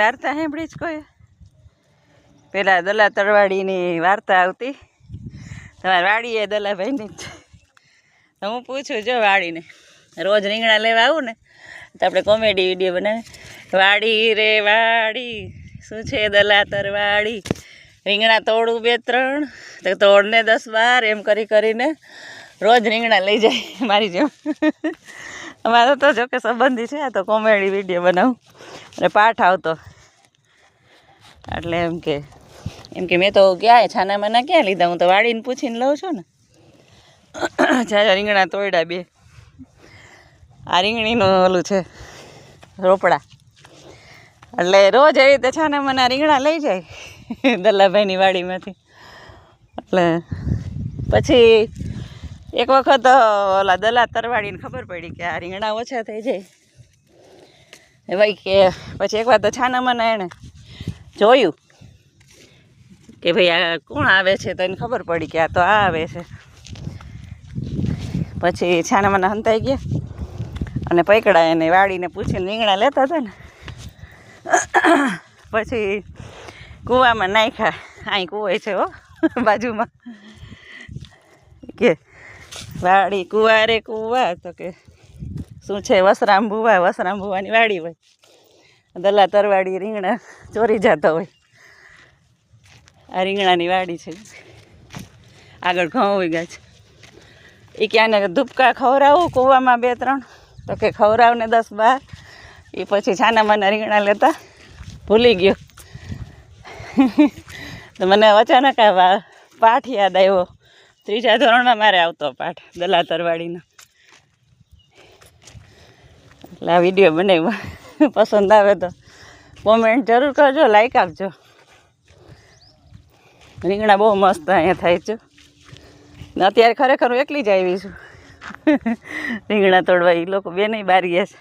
વાર્તા સાંભળી જ કોઈ પેલા દલા તરવાડીની વાર્તા આવતી. તમારી વાડી એ દલાભાઈની જ તો હું પૂછું જો વાડીને રોજ રીંગણા લેવા આવું ને તો આપણે કોમેડી વિડીયો બનાવે. વાડી રે વાડી શું છે દલા તરવાડી, રીંગણા તોડું 2-3 તો તોડને 10-12 એમ કરીને રોજ રીંગણા લઈ જાય મારી જેમ. અમારો તો જો કે સંબંધી છે, આ તો કોમેડી વિડીયો બનાવું અને પાઠ આવતો એટલે એમ કે મેં તો ક્યાંય છાના માના ક્યાં લીધા, હું તો વાડીને પૂછીને લઉં છું ને. જ્યાં રીંગણા તોડ્યા 2, આ રીંગણીનું ઓલું છે રોપડા, એટલે રોજ એવી રીતે છાના માના રીંગણા લઈ જાય દલાભાઈની વાડીમાંથી. એટલે પછી એક વખત ઓલા દલા તરવાડીને ખબર પડી કે આ રીંગણા ઓછા થઈ જાય ભાઈ, કે પછી એકવાર તો છાનામાના એણે જોયું કે ભાઈ આ કોણ આવે છે, તો એને ખબર પડી કે આ તો આ આવે છે. પછી છાનામાના હંતાઈ ગયા અને પકડા એને વાડીને પૂછીને રીંગણા લેતા હતા ને. પછી કૂવામાં નાખ્યા, અહીં કૂવો છે હો બાજુમાં, કે વાડી કૂવા રે કૂવા, તો કે શું છે વસરામ ભુવાની વાડી હોય. દલા તરવાડી રીંગણા ચોરી જતા હોય. આ રીંગણાની વાડી છે, આગળ ઘઉં ઉગ્યા છે. એ ક્યાંને ધૂપકા ખવડાવું કૂવામાં 2-3 તો કે ખવડાવને 10-12. એ પછી છાનામાના રીંગણા લેતા ભૂલી ગયો. તો મને અચાનક આ પાઠ યાદ આવ્યો. 3જા ધોરણમાં મારે આવતો પાઠ દલા તરવાડીનો. એટલે આ વિડીયો બનાવ્યો. પસંદ આવે તો કોમેન્ટ જરૂર કરજો, લાઈક આપજો. રીંગણા બહુ મસ્ત અહીંયા થાય છે. અત્યારે ખરેખર હું એકલી જ આવી છું રીંગણા તોડવા. એ લોકો 2 બારીએ છે.